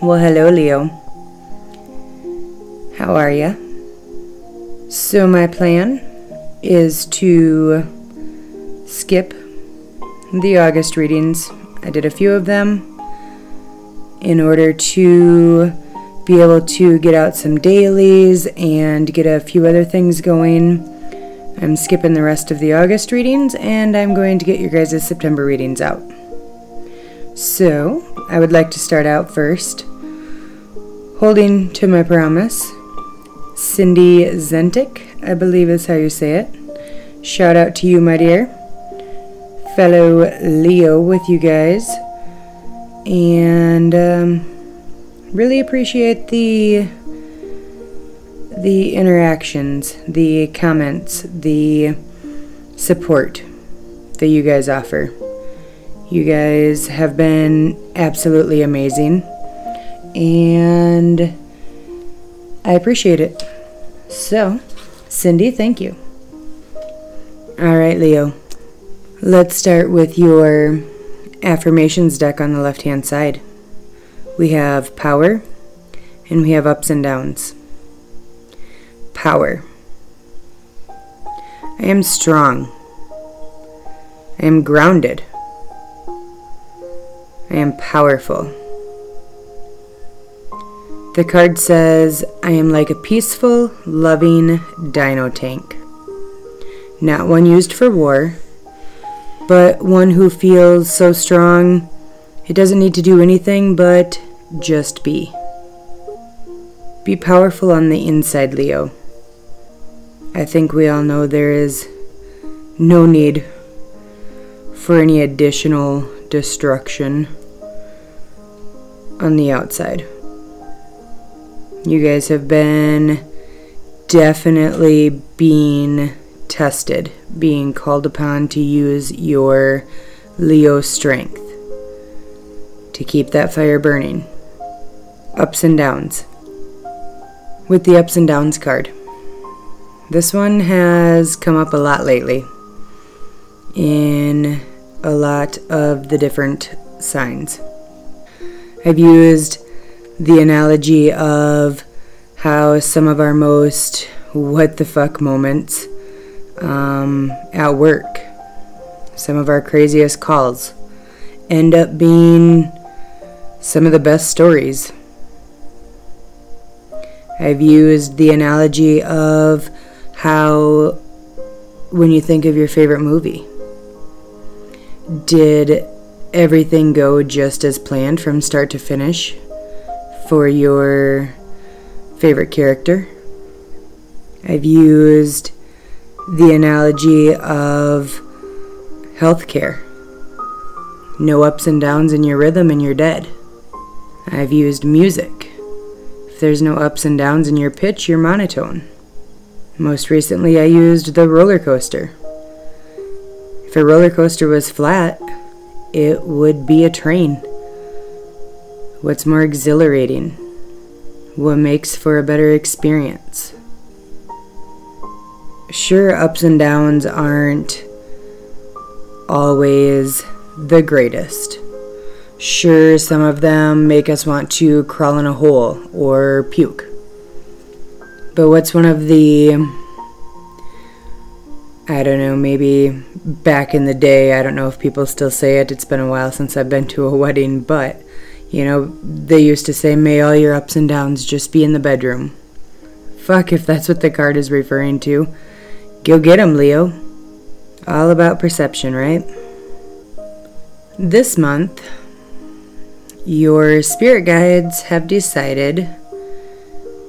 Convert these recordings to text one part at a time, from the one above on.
Well, hello, Leo. How are ya? So my plan is to skip the August readings. I did a few of them in order to be able to get out some dailies and get a few other things going. I'm skipping the rest of the August readings, and I'm going to get your guys' September readings out. So, I would like to start out first, holding to my promise. Cindy Zentik, I believe is how you say it. Shout out to you, my dear. Fellow Leo with you guys. And really appreciate the interactions, the comments, the support that you guys offer. You guys have been absolutely amazing, and I appreciate it. So, Cindy, thank you. Alright, Leo. Let's start with your affirmations deck on the left-hand side. We have power, and we have ups and downs. Power. I am strong. I am grounded. I am powerful. The card says, I am like a peaceful, loving dino tank. Not one used for war, but one who feels so strong it doesn't need to do anything but just be. Be powerful on the inside, Leo. I think we all know there is no need for any additional destruction on the outside. You guys have been definitely being tested, being called upon to use your Leo strength to keep that fire burning. Ups and downs. With the ups and downs card, this one has come up a lot lately in a lot of the different signs. I've used the analogy of how some of our most what the fuck moments at work, some of our craziest calls, end up being some of the best stories. I've used the analogy of how when you think of your favorite movie, did everything go just as planned from start to finish for your favorite character? I've used the analogy of healthcare. No ups and downs in your rhythm and you're dead. I've used music. If there's no ups and downs in your pitch, you're monotone. Most recently, I used the roller coaster. If a roller coaster was flat, it would be a train. What's more exhilarating? What makes for a better experience? Sure, ups and downs aren't always the greatest. Sure, some of them make us want to crawl in a hole or puke. But what's one of the, I don't know, maybe back in the day, I don't know if people still say it, it's been a while since I've been to a wedding, but, you know, they used to say, may all your ups and downs just be in the bedroom. Fuck if that's what the card is referring to. Go get 'em, Leo. All about perception, right? This month, your spirit guides have decided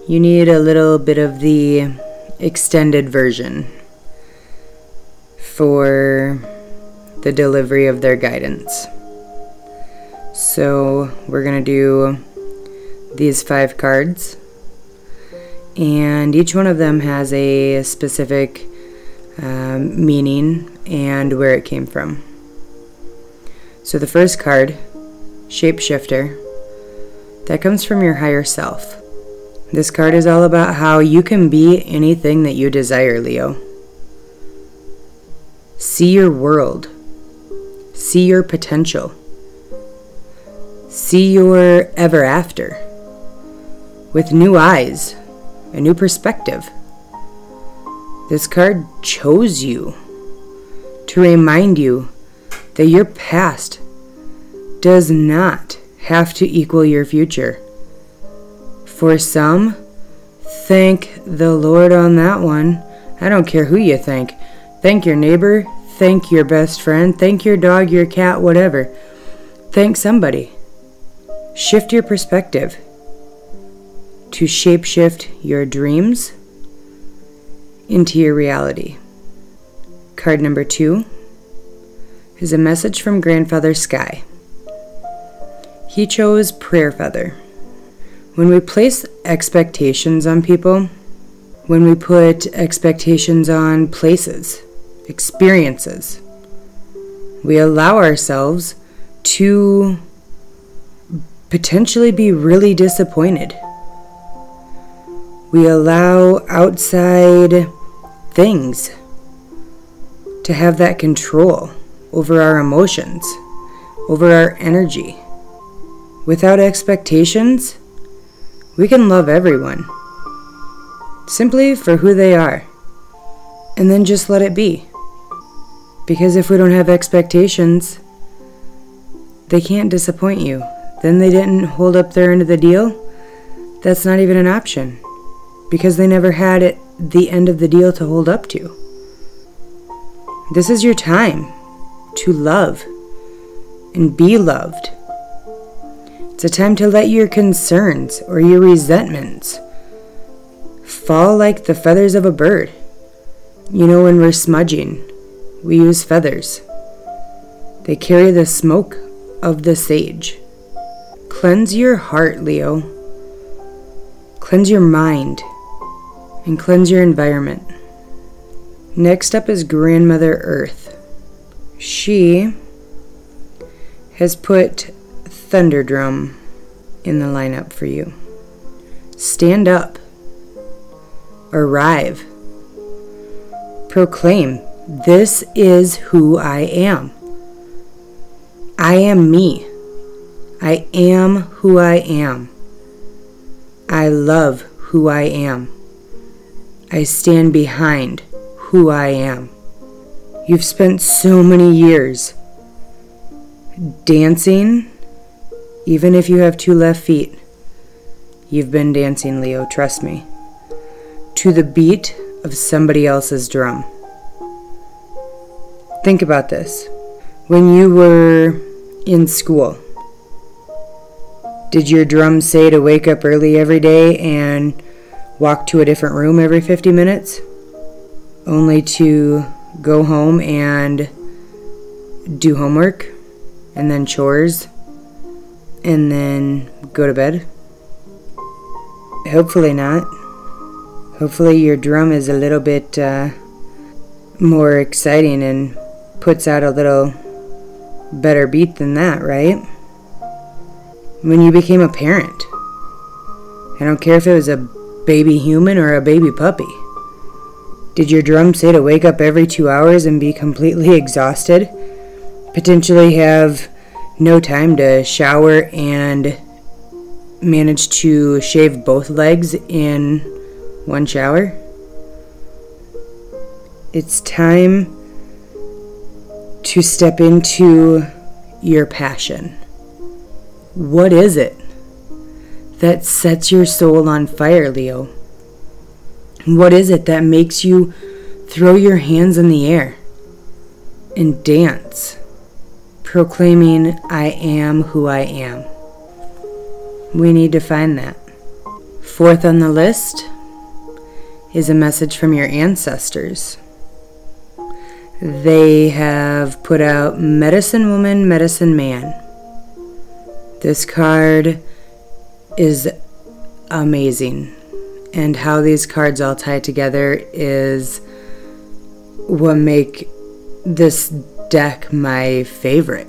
you need a little bit of the extended version for the delivery of their guidance. So we're going to do these 5 cards, and each one of them has a specific meaning and where it came from. So the first card, Shapeshifter, that comes from your higher self. This card is all about how you can be anything that you desire, Leo. See your world. See your potential. See your ever after with new eyes, a new perspective. This card chose you to remind you that your past does not have to equal your future. For some, thank the Lord on that one. I don't care who you thank. Thank your neighbor, thank your best friend, thank your dog, your cat, whatever. Thank somebody. Shift your perspective to shape-shift your dreams into your reality. Card number 2 is a message from Grandfather Sky. He chose Prayer Feather. When we place expectations on people, when we put expectations on places, experiences, we allow ourselves to potentially be really disappointed. We allow outside things to have that control over our emotions, over our energy. Without expectations, we can love everyone simply for who they are, and then just let it be. Because if we don't have expectations, they can't disappoint you. Then they didn't hold up their end of the deal. That's not even an option, because they never had the end of the deal to hold up to. This is your time to love and be loved. It's a time to let your concerns or your resentments fall like the feathers of a bird. You know, when we're smudging, we use feathers. They carry the smoke of the sage. Cleanse your heart, Leo. Cleanse your mind. And cleanse your environment. Next up is Grandmother Earth. She has put Thunderdrum in the lineup for you. Stand up. Arrive. Proclaim, this is who I am. I am me. I am who I am. I love who I am. I stand behind who I am. You've spent so many years dancing, even if you have 2 left feet. You've been dancing, Leo, trust me, to the beat of somebody else's drum. Think about this. When you were in school, did your drum say to wake up early every day and walk to a different room every 50 minutes? Only to go home and do homework, and then chores, and then go to bed? Hopefully not. Hopefully your drum is a little bit more exciting and puts out a little better beat than that, right? When you became a parent, I don't care if it was a baby human or a baby puppy, did your drum say to wake up every 2 hours and be completely exhausted? Potentially have no time to shower and manage to shave both legs in one shower? It's time to step into your passion. What is it that sets your soul on fire, Leo? What is it that makes you throw your hands in the air and dance, proclaiming, I am who I am? We need to find that. 4th on the list is a message from your ancestors. They have put out Medicine Woman, Medicine Man. This card is amazing, and how these cards all tie together is what make this deck my favorite.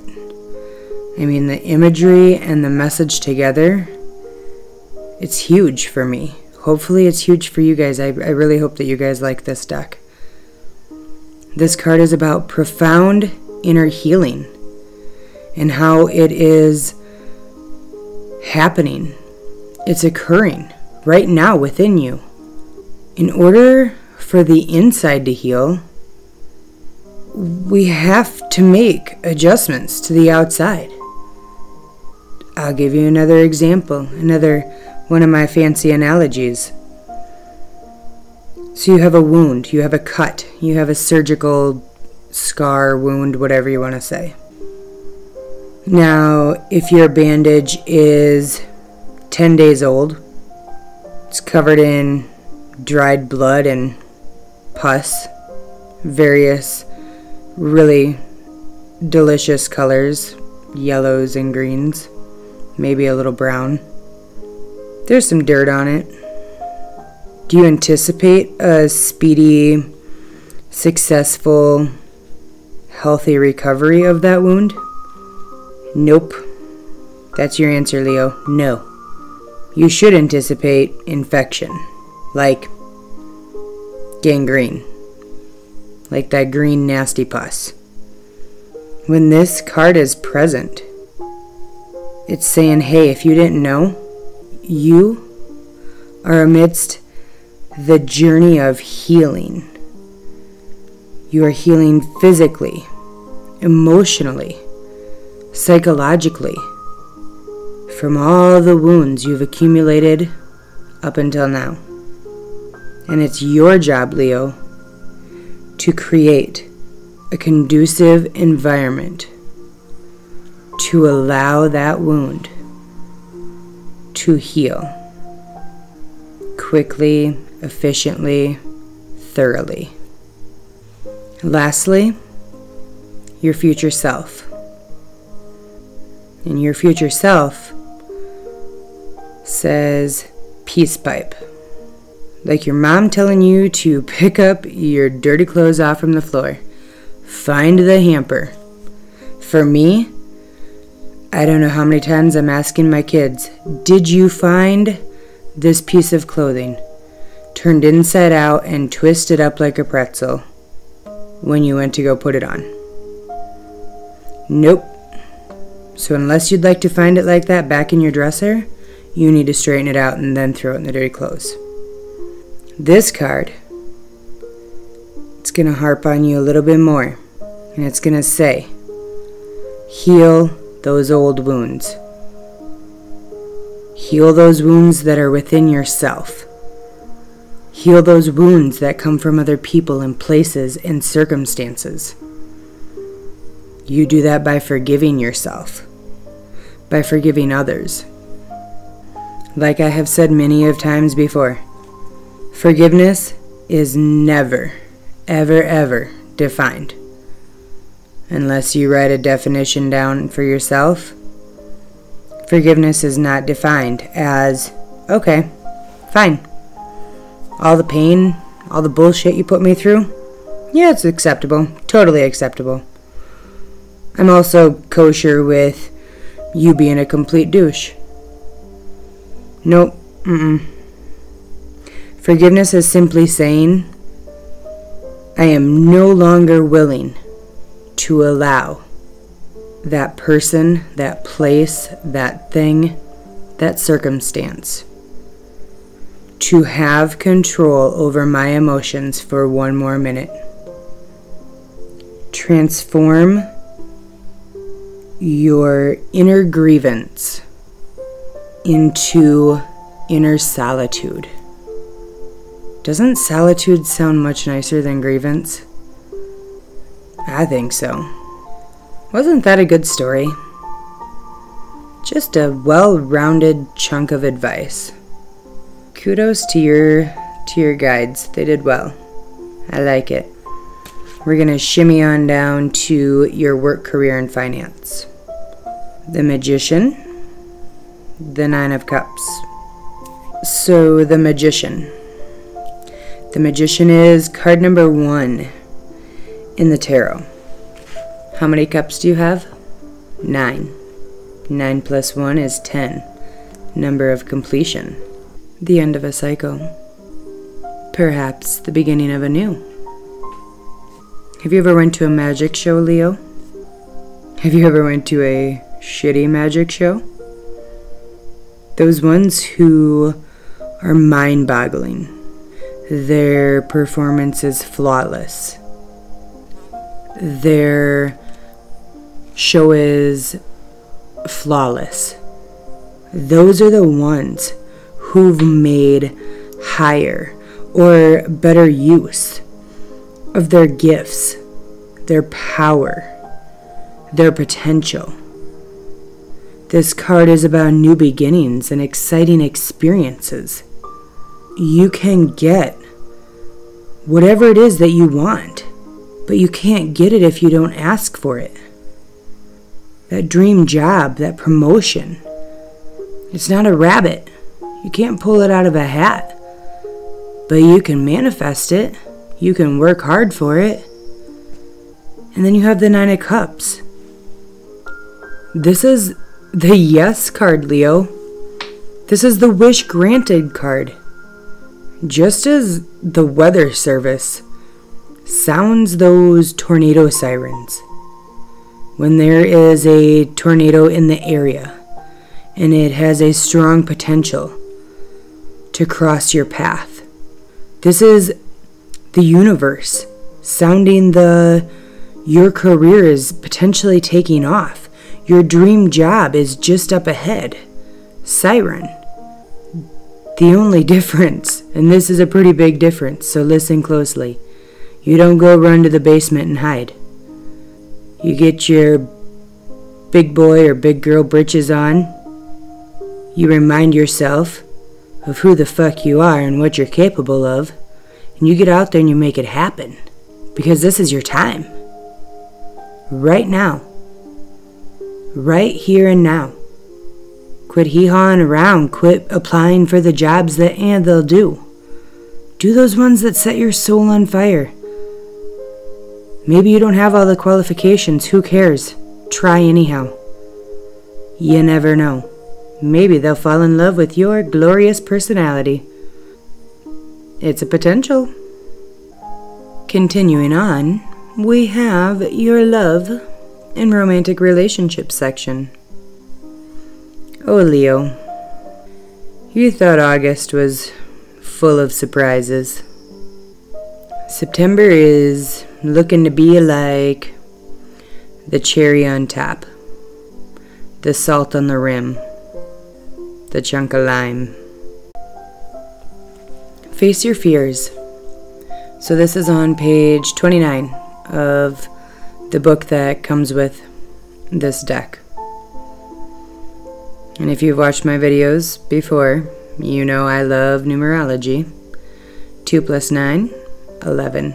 I mean, the imagery and the message together, it's huge for me. Hopefully it's huge for you guys. I really hope that you guys like this deck. This card is about profound inner healing and how it is happening. It's occurring right now within you. In order for the inside to heal, we have to make adjustments to the outside. I'll give you another example, another one of my fancy analogies. So you have a wound, you have a cut, you have a surgical scar, wound, whatever you want to say. Now, if your bandage is 10 days old, it's covered in dried blood and pus, various really delicious colors, yellows and greens, maybe a little brown. There's some dirt on it. Do you anticipate a speedy, successful, healthy recovery of that wound? Nope. That's your answer, Leo. No. You should anticipate infection, like gangrene, like that green nasty pus. When this card is present, it's saying, hey, if you didn't know, you are amidst the journey of healing. You are healing physically, emotionally, psychologically, from all the wounds you've accumulated up until now. And it's your job, Leo, to create a conducive environment to allow that wound to heal quickly, efficiently, thoroughly. Lastly, your future self. And your future self says peace pipe. Like your mom telling you to pick up your dirty clothes off from the floor. Find the hamper. For me, I don't know how many times I'm asking my kids, did you find this piece of clothing turned inside out and twisted up like a pretzel when you went to go put it on? Nope. So unless you'd like to find it like that back in your dresser, you need to straighten it out and then throw it in the dirty clothes. This card, it's going to harp on you a little bit more, and it's going to say, heal those old wounds. Heal those wounds that are within yourself. Heal those wounds that come from other people and places and circumstances. You do that by forgiving yourself, by forgiving others. Like I have said many of times before, forgiveness is never, ever, ever defined. Unless you write a definition down for yourself, forgiveness is not defined as, okay, fine. All the pain, all the bullshit you put me through, yeah, it's acceptable, totally acceptable. I'm also kosher with you being a complete douche. Nope, Forgiveness is simply saying, I am no longer willing to allow that person, that place, that thing, that circumstance to have control over my emotions for one more minute. Transform your inner grievance into inner solitude. Doesn't solitude sound much nicer than grievance? I think so. Wasn't that a good story? Just a well-rounded chunk of advice. Kudos to your guides. They did well. I like it. We're going to shimmy on down to your work, career, and finance. The Magician, the Nine of Cups. So the Magician. The Magician is card number 1 in the tarot. How many cups do you have? 9. 9 plus 1 is 10. Number of completion. The end of a cycle. Perhaps the beginning of a new. Have you ever went to a magic show, Leo? Have you ever went to a shitty magic show? Those ones who are mind-boggling. Their performance is flawless. Their show is flawless. Those are the ones who've made higher or better use of their gifts, their power, their potential. This card is about new beginnings and exciting experiences. You can get whatever it is that you want, but you can't get it if you don't ask for it. That dream job, that promotion, it's not a rabbit. You can't pull it out of a hat, but you can manifest it. You can work hard for it. And then you have the Nine of Cups. This is the yes card, Leo. This is the wish granted card. Just as the weather service sounds those tornado sirens when there is a tornado in the area and it has a strong potential to cross your path. This is the universe sounding your career is potentially taking off. Your dream job is just up ahead. Siren. The only difference, and this is a pretty big difference, so listen closely. You don't go run to the basement and hide. You get your big boy or big girl britches on. You remind yourself of who the fuck you are and what you're capable of, and you get out there and you make it happen. Because this is your time. Right now. Right here and now. Quit hee-hawing around. Quit applying for the jobs that they'll do. Do those ones that set your soul on fire. Maybe you don't have all the qualifications. Who cares? Try anyhow. You never know. Maybe they'll fall in love with your glorious personality. It's a potential. Continuing on, we have your love and romantic relationships section. Oh, Leo, you thought August was full of surprises. September is looking to be like the cherry on top, the salt on the rim, the chunk of lime. Face your fears. So this is on page 29 of the book that comes with this deck. And if you've watched my videos before, you know I love numerology. 2 plus 9, 11.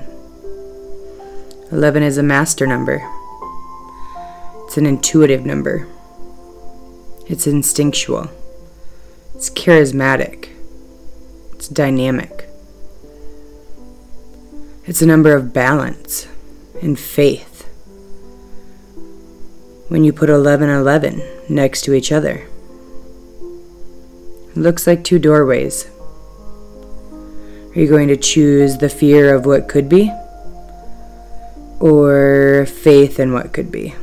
11 is a master number. It's an intuitive number. It's instinctual. It's charismatic. It's dynamic. It's a number of balance and faith. When you put 11 and 11 next to each other, it looks like two doorways. Are you going to choose the fear of what could be, or faith in what could be?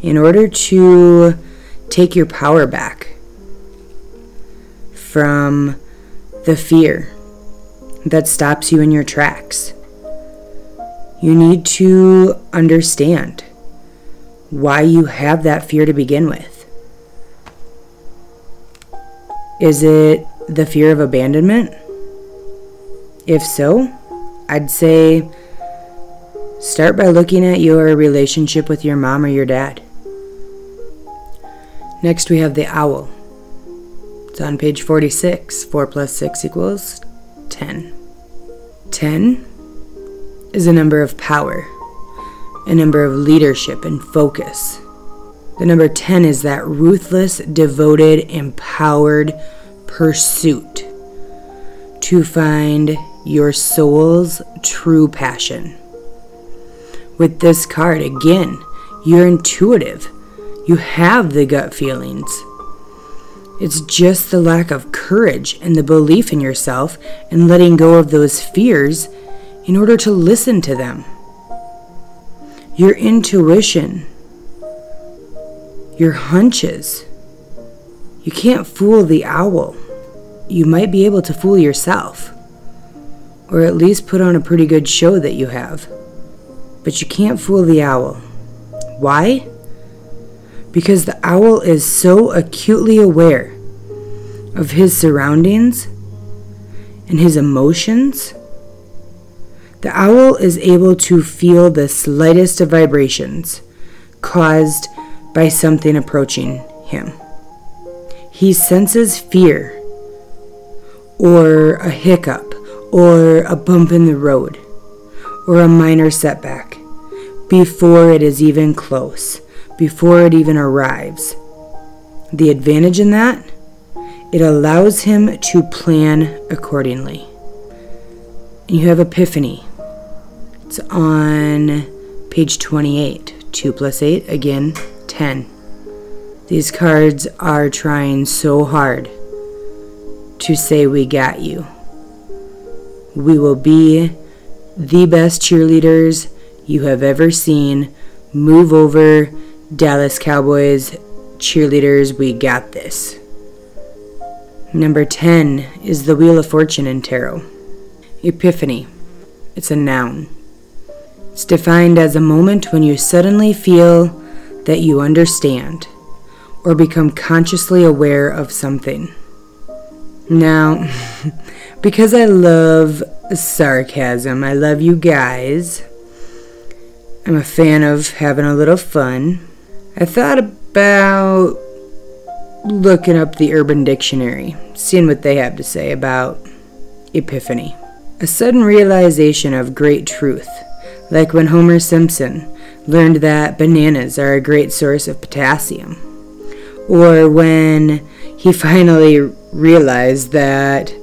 In order to take your power back from the fear that stops you in your tracks, you need to understand why you have that fear to begin with. Is it the fear of abandonment? If so, I'd say start by looking at your relationship with your mom or your dad. Next we have the owl. It's on page 46. 4 plus 6 equals 10. 10 is a number of power, a number of leadership and focus. The number 10 is that ruthless, devoted, empowered pursuit to find your soul's true passion. With this card, again, you're intuitive. You have the gut feelings. It's just the lack of courage and the belief in yourself and letting go of those fears in order to listen to them. Your intuition, your hunches. You can't fool the owl. You might be able to fool yourself, or at least put on a pretty good show that you have. But you can't fool the owl. Why? Because the owl is so acutely aware of his surroundings and his emotions. The owl is able to feel the slightest of vibrations caused by something approaching him. He senses fear, or a hiccup, or a bump in the road, or a minor setback, before it is even close, before it even arrives. The advantage in that, it allows him to plan accordingly. And you have Epiphany. It's on page 28. 2 plus 8, again, 10. These cards are trying so hard to say we got you. We will be the best cheerleaders you have ever seen. Move over, Dallas Cowboys cheerleaders, we got this. Number 10 is the Wheel of Fortune in Tarot. Epiphany. It's a noun. It's defined as a moment when you suddenly feel that you understand or become consciously aware of something. Now, because I love sarcasm, I love you guys, I'm a fan of having a little fun, I thought about looking up the Urban Dictionary, seeing what they have to say about epiphany. A sudden realization of great truth, like when Homer Simpson learned that bananas are a great source of potassium, or when he finally realized that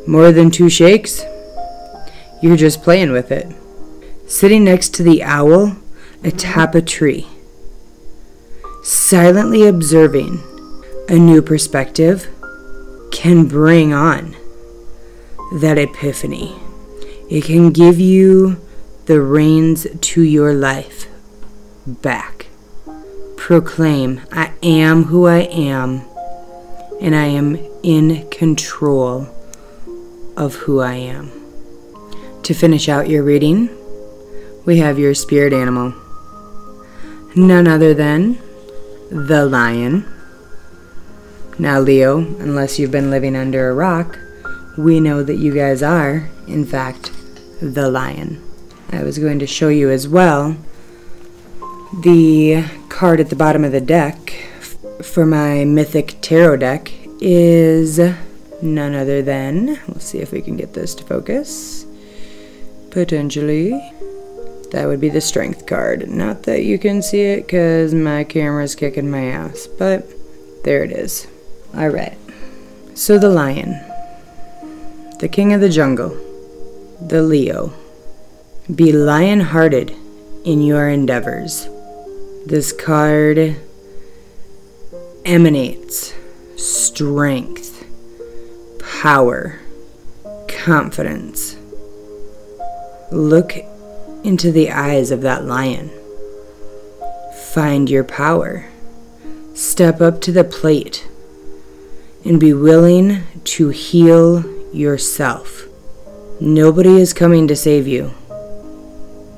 more than 2 shakes, you're just playing with it. Sitting next to the owl atop a tree, silently observing a new perspective can bring on that epiphany. It can give you the reins to your life back. Proclaim, I am who I am, and I am in control of who I am. To finish out your reading, we have your spirit animal. None other than the lion. Now, Leo, unless you've been living under a rock, we know that you guys are, in fact, the lion. I was going to show you as well the card at the bottom of the deck for my Mythic Tarot deck is none other than, we'll see if we can get this to focus, potentially, that would be the Strength card. Not that you can see it because my camera's kicking my ass, but there it is. Alright, so the lion, the king of the jungle, the Leo. Be lion-hearted in your endeavors. This card emanates strength, power, confidence. Look into the eyes of that lion. Find your power. Step up to the plate and be willing to heal yourself. Nobody is coming to save you.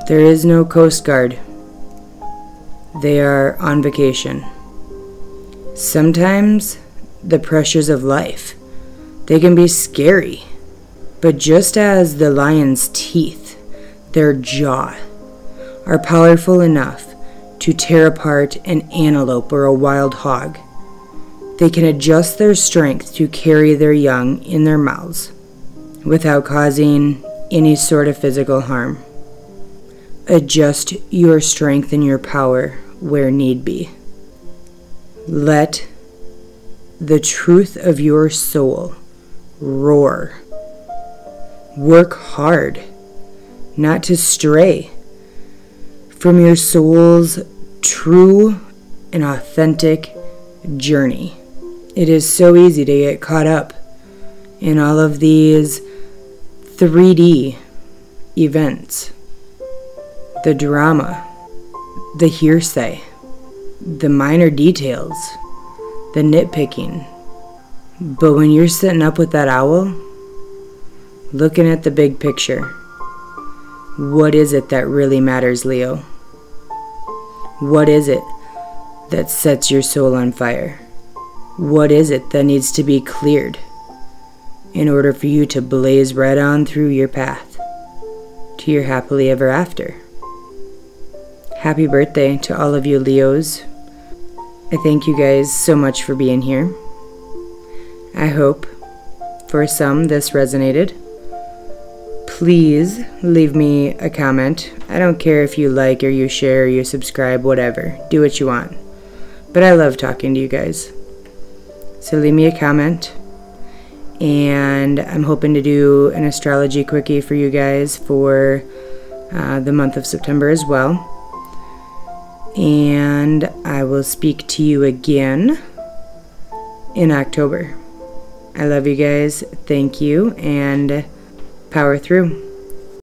There is no Coast Guard. They are on vacation. Sometimes the pressures of life, they can be scary. But just as the lion's teeth, their jaw, are powerful enough to tear apart an antelope or a wild hog, they can adjust their strength to carry their young in their mouths without causing any sort of physical harm. Adjust your strength and your power where need be. Let the truth of your soul roar. Work hard not to stray from your soul's true and authentic journey. It is so easy to get caught up in all of these 3D events. The drama, the hearsay, the minor details, the nitpicking. But when you're sitting up with that owl, looking at the big picture, what is it that really matters, Leo? What is it that sets your soul on fire? What is it that needs to be cleared in order for you to blaze right on through your path to your happily ever after? Happy birthday to all of you Leos. I thank you guys so much for being here. I hope for some this resonated. Please leave me a comment. I don't care if you like or you share or you subscribe, whatever. Do what you want. But I love talking to you guys. So leave me a comment. And I'm hoping to do an astrology quickie for you guys for the month of September as well. And I will speak to you again in October. I love you guys. Thank you, and power through.